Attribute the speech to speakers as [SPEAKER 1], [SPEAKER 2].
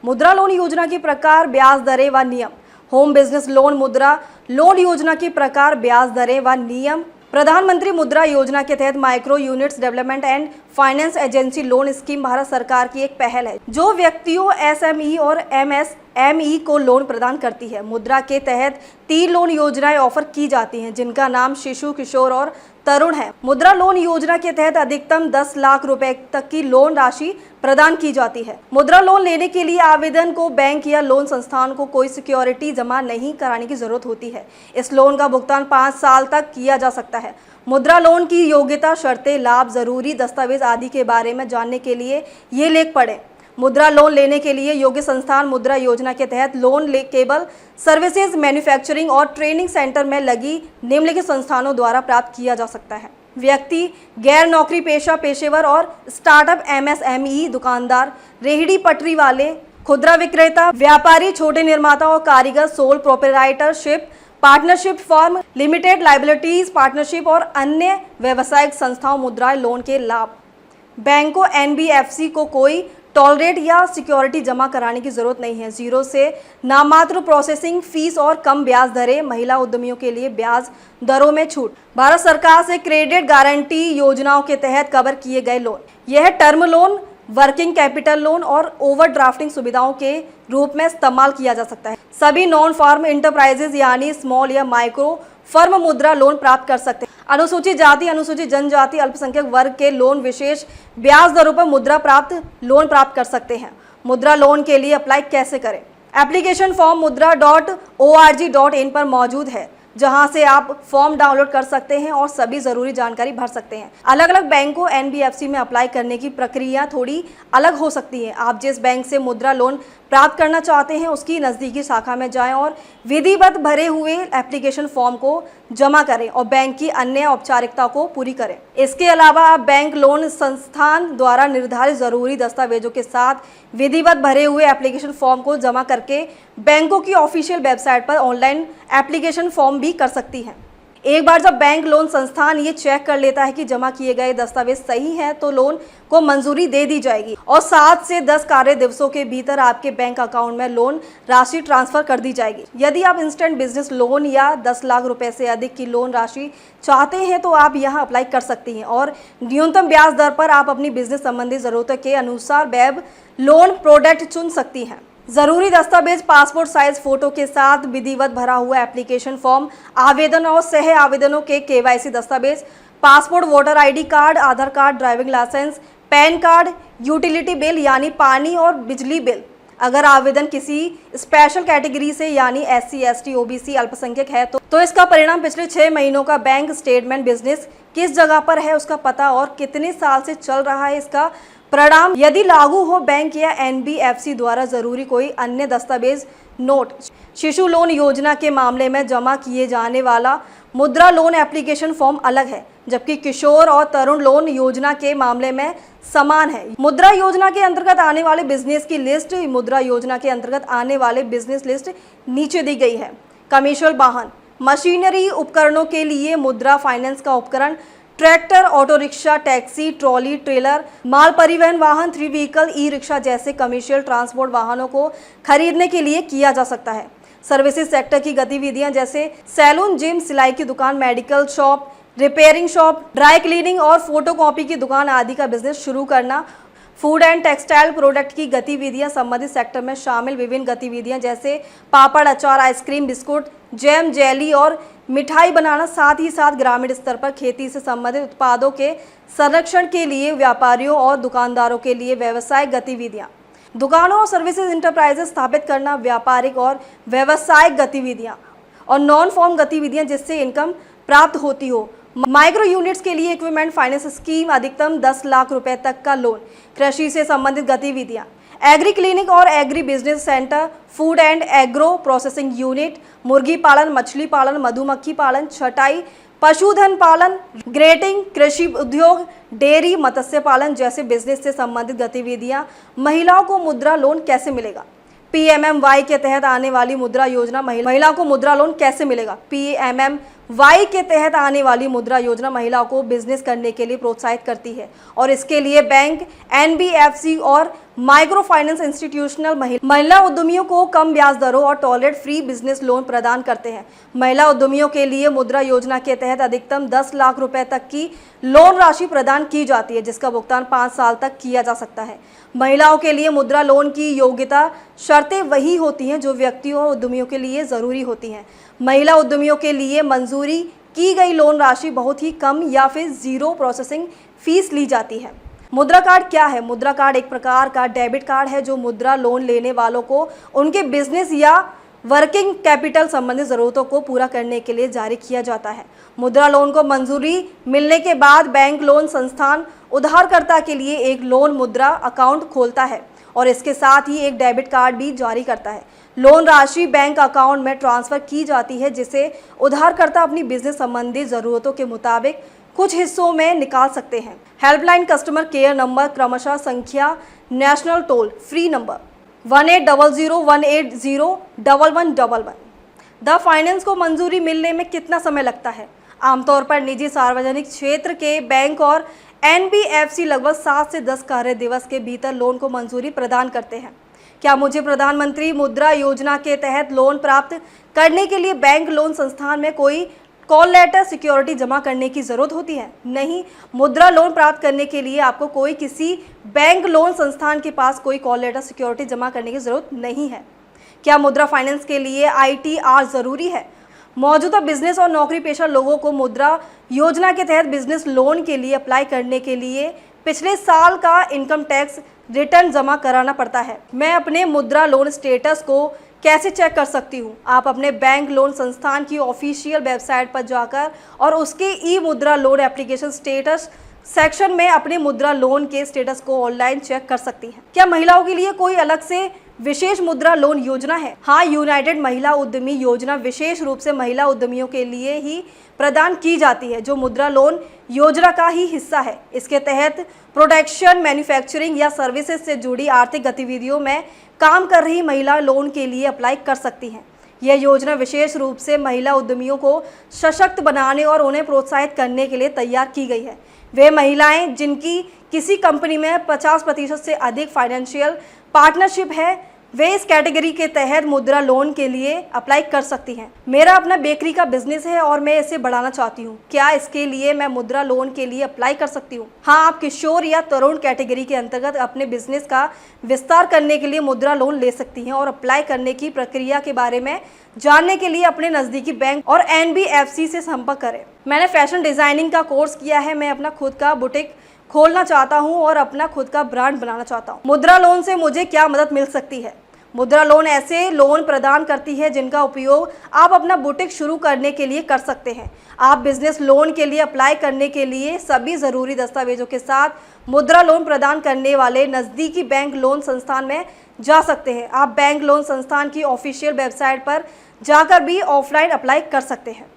[SPEAKER 1] मुद्रा लोन योजना के प्रकार, ब्याज दरें व नियम। होम बिजनेस लोन मुद्रा लोन योजना के प्रकार, ब्याज दरें व नियम। प्रधानमंत्री मुद्रा योजना के तहत micro units development and finance agency loan scheme Bharat सरकार की एक पहल है जो व्यक्तियों, एसएमई और एमएसएमई को लोन प्रदान करती है। मुद्रा के तहत 3 लोन योजनाएं ऑफर की जाती हैं जिनका नाम शिशु, किशोर और तरुण है। मुद्रा लोन योजना के तहत अधिकतम 10 लाख रुपए तक की लोन राशि प्रदान की जाती है। मुद्रा लोन लेने के लिए आवेदन को बैंक या लोन संस्थान को कोई सिक्योरिटी जमा नहीं कराने की जरूरत होती है। इस लोन का भुगतान 5 साल तक किया जा सकता है। मुद्रा लोन की योग्यता, शर्तें, लाभ, जरूरी दस्तावेज आदि के बारे में जानने के लिए ये लेख पढ़ें। मुद्रा लोन लेने के लिए योग्य संस्थान मुद्रा योजना के तहत लोन केवल सर्विसेज, मैन्युफैक्चरिंग और ट्रेनिंग सेंटर में लगी निम्नलिखित संस्थानों द्वारा प्राप्त किया जा सकता है। व्यक्ति, गैर नौकरी पेशा, पेशेवर और स्टार्टअप, एमएसएमई, दुकानदार, रेहड़ी पटरी वाले, खुदरा विक्रेता, व्यापारी, छोटे निर्माता और कारीगर, sole proprietorship, partnership firm, limited liabilities partnership और अन्य व्यावसायिक संस्थाओं मुद्रा लोन के लाभ। बैंकों, एनबीएफसी को कोई टॉलरेट या सिक्योरिटी जमा कराने की जरूरत नहीं है। 0 से नाममात्र प्रोसेसिंग फीस और कम ब्याज दरें। महिला उद्यमियों के लिए ब्याज दरों में छूट। भारत सरकार से क्रेडिट गारंटी योजनाओं के तहत कवर किए गए लोन। यह term loan, working capital loan और ओवरड्राफ्टिंग सुविधाओं के रूप में इस्तेमाल किया जा सकता है। सभी नॉन फार्म इंटरप्राइजेज यानी स्मॉल या माइक्रो फर्म मुद्रा लोन प्राप्त कर सकते हैं। अनुसूचित जाति, अनुसूचित जनजाति, अल्पसंख्यक वर्ग के लोन विशेष ब्याज दरों पर लोन प्राप्त कर सकते हैं। मुद्रा लोन के लिए अप्लाई कैसे करें? एप्लीकेशन फॉर्म mudra.org.in पर मौजूद है जहां से आप फॉर्म डाउनलोड कर सकते हैं और सभी जरूरी जानकारी भर सकते हैं। अलग अलग बैंकों, एनबीएफसी में अप्लाई करने की प्रक्रिया थोड़ी अलग हो सकती है। आप जिस बैंक से मुद्रा लोन प्राप्त करना चाहते हैं उसकी नज़दीकी शाखा में जाएं और विधिवत भरे हुए एप्लीकेशन फॉर्म को जमा करें और बैंक की अन्य औपचारिकता को पूरी करें। इसके अलावा आप बैंक लोन संस्थान द्वारा निर्धारित जरूरी दस्तावेजों के साथ विधिवत भरे हुए एप्लीकेशन फॉर्म को जमा करके बैंकों की ऑफिशियल वेबसाइट पर ऑनलाइन एप्लीकेशन फॉर्म भी कर सकती हैं। एक बार जब बैंक लोन संस्थान ये चेक कर लेता है कि जमा किए गए दस्तावेज सही हैं तो लोन को मंजूरी दे दी जाएगी और 7 से 10 कार्य दिवसों के भीतर आपके बैंक अकाउंट में लोन राशि ट्रांसफर कर दी जाएगी। यदि आप इंस्टेंट बिजनेस लोन या 10 लाख रुपए से अधिक की लोन राशि चाहते हैं तो आप यहां अप्लाई कर सकती हैं और न्यूनतम ब्याज दर पर आप अपनी बिजनेस संबंधी जरूरतों के अनुसार वेब लोन प्रोडक्ट चुन सकती हैं। जरूरी दस्तावेज, पासपोर्ट साइज फोटो के साथ विधिवत भरा हुआ एप्लीकेशन फॉर्म, आवेदन और सह आवेदनों के केवाईसी दस्तावेज, passport, voter ID card, Aadhaar card, driving licence, PAN card, utility bill यानी पानी और बिजली बिल। अगर आवेदन किसी स्पेशल कैटेगरी से यानी SC, ST, OBC, अल्पसंख्यक है तो इसका परिणाम पिछले 6 महीनों का बैंक स्टेटमेंट, बिजनेस किस जगह पर है उसका पता और कितने साल से चल रहा है इसका परिणाम यदि लागू हो बैंक या एनबीएफसी द्वारा जरूरी कोई अन्य दस्तावेज नोट। शिशु लोन योजना के मामले में जमा किए जाने वाला मुद्रा लोन एप्लीकेशन फॉर्म अलग है जबकि किशोर और तरुण लोन योजना के मामले में समान है। मुद्रा योजना के अंतर्गत आने वाले बिजनेस की लिस्ट, मुद्रा योजना के अंतर्गत आने वाले बिजनेस लिस्ट नीचे दी गई है। कमर्शियल वाहन, मशीनरी, उपकरणों के लिए मुद्रा फाइनेंस का उपकरण, tractor, auto rickshaw, taxi, trolley, trailer, माल परिवहन वाहन, 3 व्हीकल, ई रिक्शा जैसे कमर्शियल ट्रांसपोर्ट वाहनों को खरीदने के लिए किया जा सकता है। सर्विसेज सेक्टर की गतिविधियां जैसे सैलून, जिम, सिलाई की दुकान, medical shop, repairing shop, dry cleaning और फोटोकॉपी की दुकान आदि का बिजनेस शुरू करना। फूड एंड टेक्सटाइल प्रोडक्ट की गतिविधियां संबंधित सेक्टर में शामिल विभिन्न गतिविधियां जैसे पापड़, अचार, आइसक्रीम, बिस्कुट, जैम, जेली और मिठाई बनाना। साथ ही साथ ग्रामीण स्तर पर खेती से संबंधित उत्पादों के संरक्षण के लिए व्यापारियों और दुकानदारों के लिए व्यावसायिक गतिविधियां, दुकानों और सर्विसेज इंटरप्राइजेज स्थापित करना, व्यापारिक और व्यावसायिक गतिविधियां और नॉन फॉर्म गतिविधियां जिससे इनकम प्राप्त होती हो। माइक्रो यूनिट्स के लिए इक्विपमेंट फाइनेंस स्कीम, अधिकतम 10 लाख रुपए तक का लोन। कृषि से संबंधित गतिविधियां, एग्री क्लिनिक और agri business centre, food and agro processing unit, मुर्गी पालन, मछली पालन, मधुमक्खी पालन, छटाई, पशुधन पालन, ग्रेटिंग, कृषि उद्योग, डेयरी, मत्स्य पालन जैसे बिजनेस से संबंधित गतिविधियां। महिलाओं को मुद्रा लोन कैसे मिलेगा? PMMY के तहत आने वाली मुद्रा योजना महिला को मुद्रा लोन कैसे मिलेगा? PMMY वाई के तहत आने वाली मुद्रा योजना महिलाओं को बिजनेस करने के लिए प्रोत्साहित करती है और इसके लिए बैंक, एनबीएफसी और माइक्रो फाइनेंस इंस्टीट्यूशनल महिला उद्यमियों को कम ब्याज दरों और टॉलरेट फ्री बिजनेस लोन प्रदान करते हैं। महिला उद्यमियों के लिए मुद्रा योजना के तहत अधिकतम 10 लाख रुपए तक की लोन राशि प्रदान की जाती है, जिसका भुगतान 5 साल तक किया जा सकता है। महिलाओं के लिए मुद्रा लोन की योग्यता शर्तें वही होती हैं जो व्यक्तियों और उद्यमियों के लिए ज़रूरी होती हैं। महिला उद्यमियों के लिए मंजूरी की गई लोन राशि बहुत ही कम या फिर जीरो प्रोसेसिंग फीस ली जाती है। मुद्रा कार्ड क्या है? मुद्रा कार्ड एक प्रकार का डेबिट कार्ड है जो मुद्रा लोन लेने वालों को उनके बिजनेस या वर्किंग कैपिटल संबंधित ज़रूरतों को पूरा करने के लिए जारी किया जाता है। मुद्रा लोन को मंजूरी मिलने के बाद बैंक लोन संस्थान उधारकर्ता के लिए एक लोन मुद्रा अकाउंट खोलता है और इसके साथ ही एक डेबिट कार्ड भी जारी करता है। लोन राशि बैंक अकाउंट में ट्रांसफ़र की जाती है जिसे उधारकर्ता अपनी बिजनेस संबंधी ज़रूरतों के मुताबिक कुछ हिस्सों में निकाल सकते हैं। हेल्पलाइन कस्टमर केयर नंबर क्रमशः संख्या national toll free number 1800-180-1111। The finance को मंजूरी मिलने में कितना समय लगता है? आमतौर पर निजी सार्वजनिक क्षेत्र के बैंक और एनबीएफसी लगभग 7 से 10 कार्य दिवस के भीतर लोन को मंजूरी प्रदान करते हैं। क्या मुझे प्रधानमंत्री मुद्रा योजना के तहत लोन प्राप्त करने के लिए बैंक लोन संस्थान में कोई कॉल लेटर सिक्योरिटी जमा करने की ज़रूरत होती है? नहीं, मुद्रा लोन प्राप्त करने के लिए आपको कोई किसी बैंक लोन संस्थान के पास कोई कॉल लेटर सिक्योरिटी जमा करने की ज़रूरत नहीं है। क्या मुद्रा फाइनेंस के लिए ITR ज़रूरी है? मौजूदा बिजनेस और नौकरी पेशा लोगों को मुद्रा योजना के तहत बिजनेस लोन के लिए अप्लाई करने के लिए पिछले साल का इनकम टैक्स रिटर्न जमा कराना पड़ता है। मैं अपने मुद्रा लोन स्टेटस को कैसे चेक कर सकती हूँ? आप अपने बैंक लोन संस्थान की ऑफिशियल वेबसाइट पर जाकर और उसके ई मुद्रा लोन एप्लीकेशन स्टेटस सेक्शन में अपने मुद्रा लोन के स्टेटस को ऑनलाइन चेक कर सकती हैं। क्या महिलाओं के लिए कोई अलग से विशेष मुद्रा लोन योजना है? हाँ, यूनाइटेड महिला उद्यमी योजना विशेष रूप से महिला उद्यमियों के लिए ही प्रदान की जाती है, जो मुद्रा लोन योजना का ही हिस्सा है। इसके तहत प्रोडक्शन, मैन्युफैक्चरिंग या सर्विसेज से जुड़ी आर्थिक गतिविधियों में काम कर रही महिला लोन के लिए अप्लाई कर सकती हैं। यह योजना विशेष रूप से महिला उद्यमियों को सशक्त बनाने और उन्हें प्रोत्साहित करने के लिए तैयार की गई है। वे महिलाएं जिनकी किसी कंपनी में 50% से अधिक फाइनेंशियल पार्टनरशिप है, वे इस कैटेगरी के तहत मुद्रा लोन के लिए अप्लाई कर सकती हैं। मेरा अपना बेकरी का बिजनेस है और मैं इसे बढ़ाना चाहती हूँ। क्या इसके लिए मैं मुद्रा लोन के लिए अप्लाई कर सकती हूँ? हाँ, आप किशोर या तरुण कैटेगरी के अंतर्गत अपने बिजनेस का विस्तार करने के लिए मुद्रा लोन ले सकती हैं और अप्लाई करने की प्रक्रिया के बारे में जानने के लिए अपने नज़दीकी बैंक और एनबीएफसी से संपर्क करें। मैंने फैशन डिज़ाइनिंग का कोर्स किया है। मैं अपना खुद का बुटीक खोलना चाहता हूं और अपना खुद का ब्रांड बनाना चाहता हूं। मुद्रा लोन से मुझे क्या मदद मिल सकती है? मुद्रा लोन ऐसे लोन प्रदान करती है जिनका उपयोग आप अपना बुटीक शुरू करने के लिए कर सकते हैं। आप बिजनेस लोन के लिए अप्लाई करने के लिए सभी ज़रूरी दस्तावेजों के साथ मुद्रा लोन प्रदान करने वाले नज़दीकी बैंक लोन संस्थान में जा सकते हैं। आप बैंक लोन संस्थान की ऑफिशियल वेबसाइट पर जाकर भी ऑफलाइन अप्लाई कर सकते हैं।